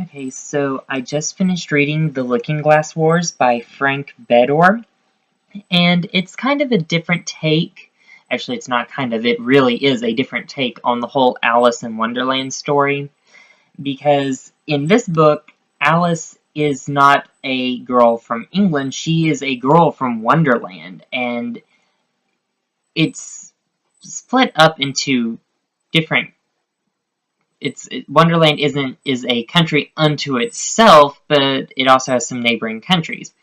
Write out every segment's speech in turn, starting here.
Okay, so I just finished reading The Looking Glass Wars by Frank Bedore, and it's kind of a different take. Actually, it's not kind of, it really is a different take on the whole Alice in Wonderland story, because in this book, Alice is not a girl from England, she is a girl from Wonderland, and it's split up into different Wonderland is a country unto itself, but it also has some neighboring countries.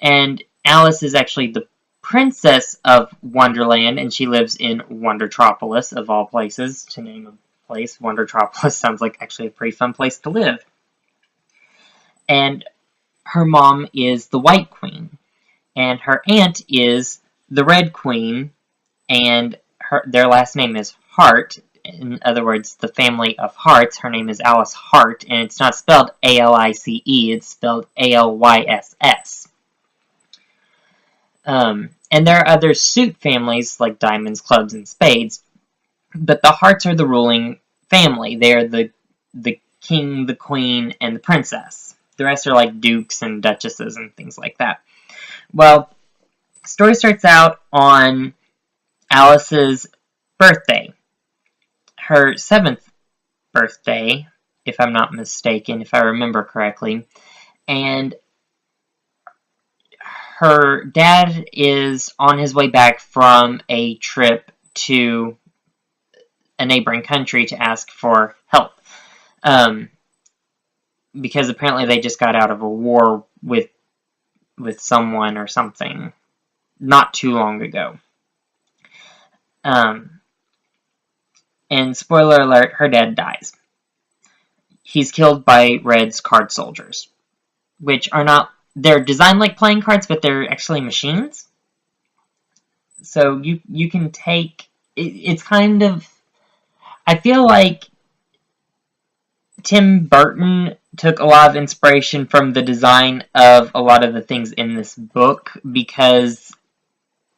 And Alice is actually the princess of Wonderland, and she lives in Wondertropolis, of all places, to name a place. Wondertropolis sounds like actually a pretty fun place to live. And her mom is the White Queen, and her aunt is the Red Queen, and their last name is Hart. In other words, the family of Harts. Her name is Alice Hart, and it's not spelled A-L-I-C-E, it's spelled A-L-Y-S-S. And there are other suit families, like diamonds, clubs, and spades, but the Harts are the ruling family. They are the king, the queen, and the princess. The rest are like dukes and duchesses and things like that. Well, the story starts out on Alice's birthday. Her 7th birthday, if I'm not mistaken, if I remember correctly, and her dad is on his way back from a trip to a neighboring country to ask for help, because apparently they just got out of a war with someone or something not too long ago. And spoiler alert, her dad dies. He's killed by Red's card soldiers, which are not, they're designed like playing cards, but they're actually machines. So you can take, it's kind of, I feel like Tim Burton took a lot of inspiration from the design of a lot of the things in this book, because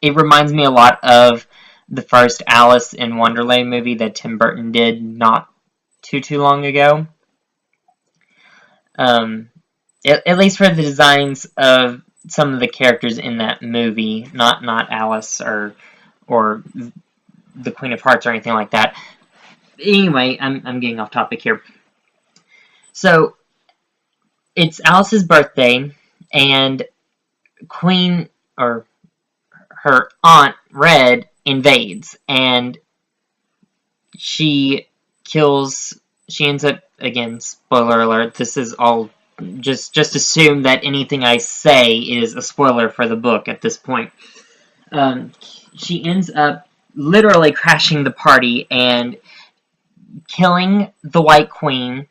it reminds me a lot of the first Alice in Wonderland movie that Tim Burton did not too long ago. At least for the designs of some of the characters in that movie, not Alice or the Queen of Hearts or anything like that. Anyway, I'm getting off topic here. So it's Alice's birthday, and Queen, or her aunt Red, invades, and she ends up, again, spoiler alert, this is all, just assume that anything I say is a spoiler for the book at this point. She ends up literally crashing the party and killing the White Queen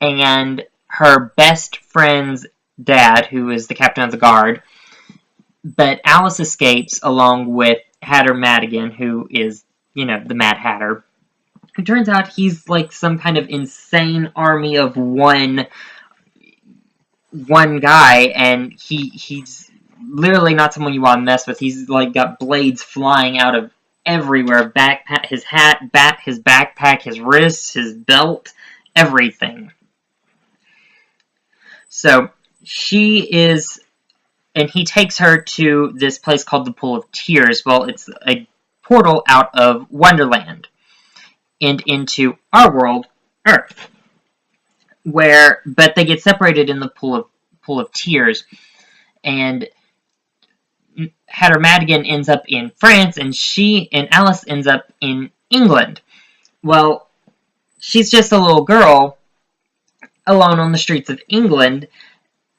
and her best friend's dad, who is the captain of the guard. But Alice escapes along with Hatter Madigan, who is, the Mad Hatter. It turns out he's like some kind of insane army of one guy, and he's literally not someone you want to mess with. He's like got blades flying out of everywhere. His backpack, his wrists, his belt, everything. So she is, and he takes her to this place called the Pool of Tears. Well, it's a portal out of Wonderland and into our world, Earth, but they get separated in the Pool of Tears, and Hatter Madigan ends up in France, and Alice ends up in England. Well, she's just a little girl alone on the streets of England,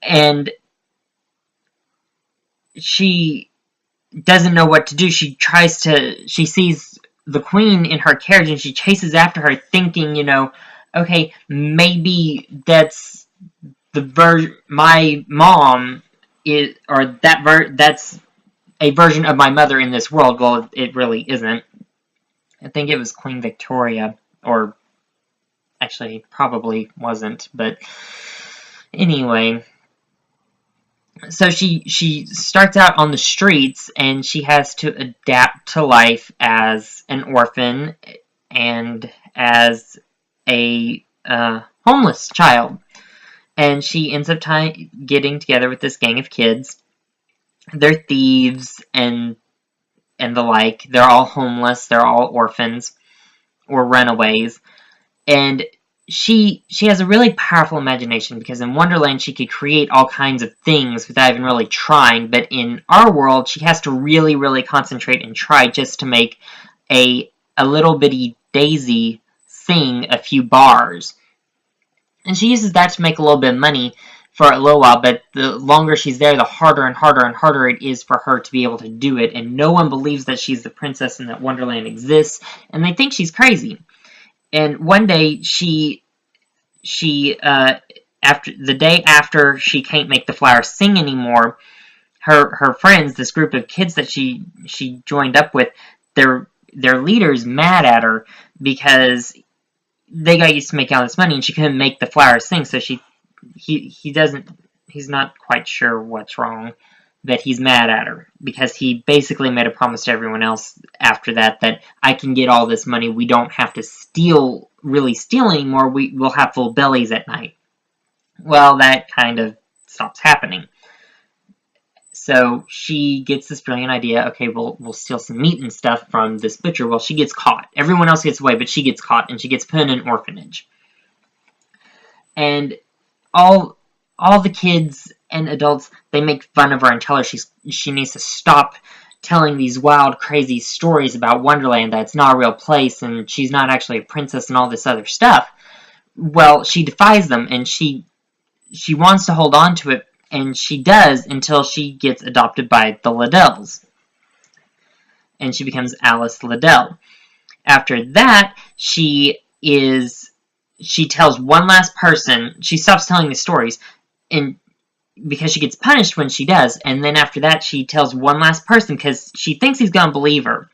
and she doesn't know what to do. She sees the Queen in her carriage, and she chases after her, thinking, okay, maybe that's my mom is, or that's a version of my mother in this world. Well, it really isn't. I think it was Queen Victoria, or actually probably wasn't, but anyway. So she starts out on the streets, and she has to adapt to life as an orphan and as a homeless child. And she ends up getting together with this gang of kids. They're thieves and the like. They're all homeless. They're all orphans or runaways. And she has a really powerful imagination, because in Wonderland she could create all kinds of things without even really trying, but in our world she has to really, really concentrate and try just to make a little bitty daisy sing a few bars. And she uses that to make a little bit of money for a little while, but the longer she's there, the harder and harder and harder it is for her to be able to do it, and no one believes that she's the princess and that Wonderland exists, and they think she's crazy. And one day, after the day after she can't make the flowers sing anymore, her friends, this group of kids that she joined up with, their leader's mad at her because they got used to making all this money and she couldn't make the flowers sing. So he's not quite sure what's wrong, that he's mad at her, because he basically made a promise to everyone else after that I can get all this money, we don't have to really steal anymore, we'll have full bellies at night. Well, that kind of stops happening. So she gets this brilliant idea, okay, we'll steal some meat and stuff from this butcher. Well, she gets caught. Everyone else gets away, but she gets caught, and she gets put in an orphanage. And all the kids and adults, they make fun of her and tell her she needs to stop telling these wild, crazy stories about Wonderland, that it's not a real place, and she's not actually a princess and all this other stuff. Well, she defies them, and she wants to hold on to it, and she does until she gets adopted by the Liddells. And she becomes Alice Liddell. After that, she tells one last person, she stops telling the stories, and because she gets punished when she does, and then after that she tells one last person because she thinks he's going to believe her.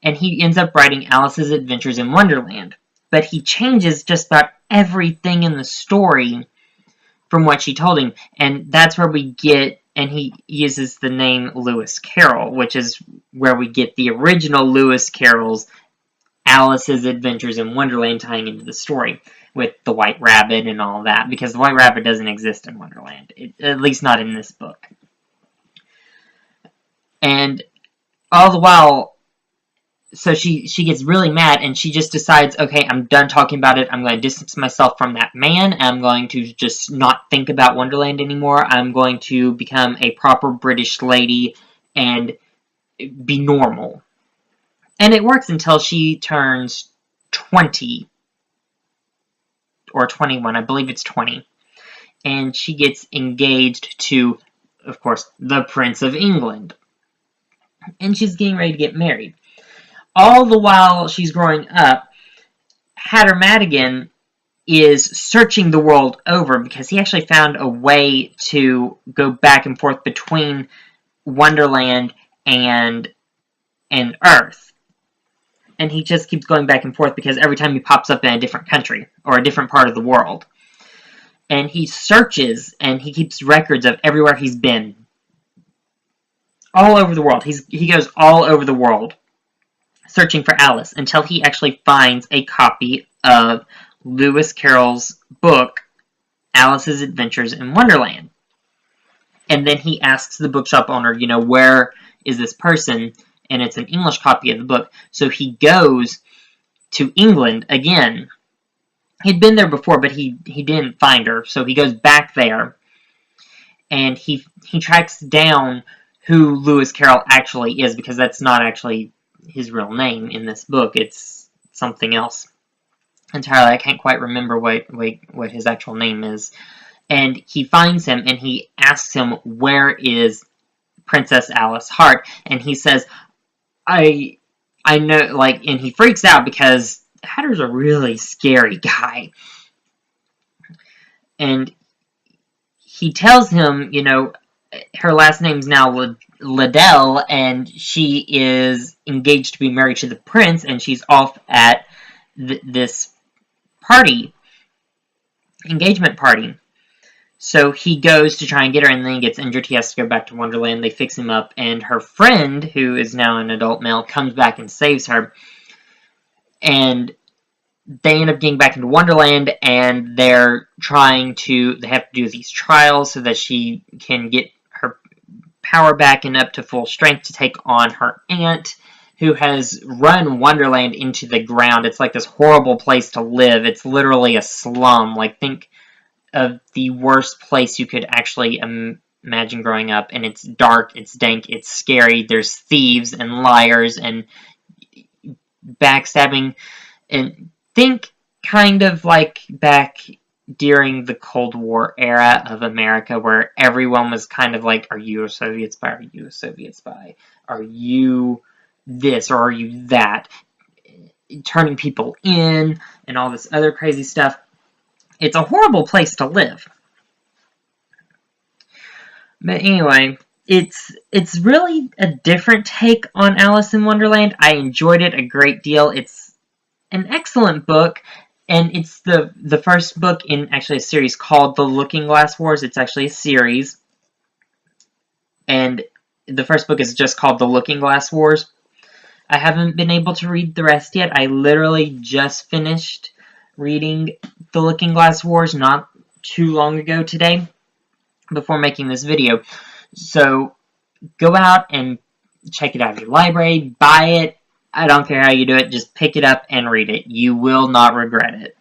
And he ends up writing Alice's Adventures in Wonderland. But he changes just about everything in the story from what she told him, and that's where we get, and he uses the name Lewis Carroll, which is where we get the original Lewis Carroll's Alice's Adventures in Wonderland tying into the story, with the White Rabbit and all that, because the White Rabbit doesn't exist in Wonderland, at least not in this book. And all the while, so she gets really mad, and she just decides, okay, I'm done talking about it, I'm going to distance myself from that man, I'm going to just not think about Wonderland anymore, I'm going to become a proper British lady and be normal. And it works until she turns 20, or 21, I believe it's 20, and she gets engaged to, of course, the Prince of England. And she's getting ready to get married. All the while she's growing up, Hatter Madigan is searching the world over, because he actually found a way to go back and forth between Wonderland and Earth. And he just keeps going back and forth because every time he pops up in a different country or a different part of the world. And he searches and he keeps records of everywhere he's been. All over the world. He goes all over the world searching for Alice until he actually finds a copy of Lewis Carroll's book, Alice's Adventures in Wonderland. And then he asks the bookshop owner, where is this person? And it's an English copy of the book. So he goes to England again. He'd been there before, but he didn't find her. So he goes back there, and he tracks down who Lewis Carroll actually is, because that's not actually his real name in this book. It's something else entirely. I can't quite remember what his actual name is. And he finds him, and he asks him, where is Princess Alice Hart? And he says, I know, and he freaks out because Hatter's a really scary guy. And he tells him, her last name's now Liddell, and she is engaged to be married to the prince, and she's off at this party, engagement party. So he goes to try and get her, and then he gets injured. He has to go back to Wonderland. They fix him up, and her friend, who is now an adult male, comes back and saves her. And they end up getting back into Wonderland, and they have to do these trials so that she can get her power back and up to full strength to take on her aunt, who has run Wonderland into the ground. It's like this horrible place to live. It's literally a slum. Like, think of the worst place you could actually imagine growing up, and it's dark, it's dank, it's scary. There's thieves and liars and backstabbing, and think kind of like back during the Cold War era of America, where everyone was kind of like, are you a Soviet spy? Are you a Soviet spy? Are you this or are you that? Turning people in and all this other crazy stuff. It's a horrible place to live. But anyway, it's really a different take on Alice in Wonderland. I enjoyed it a great deal. It's an excellent book, and it's the first book in actually a series called The Looking Glass Wars. It's actually a series, and the first book is just called The Looking Glass Wars. I haven't been able to read the rest yet. I literally just finished reading The Looking Glass Wars not too long ago today, before making this video. So go out and check it out at your library, buy it. I don't care how you do it, just pick it up and read it. You will not regret it.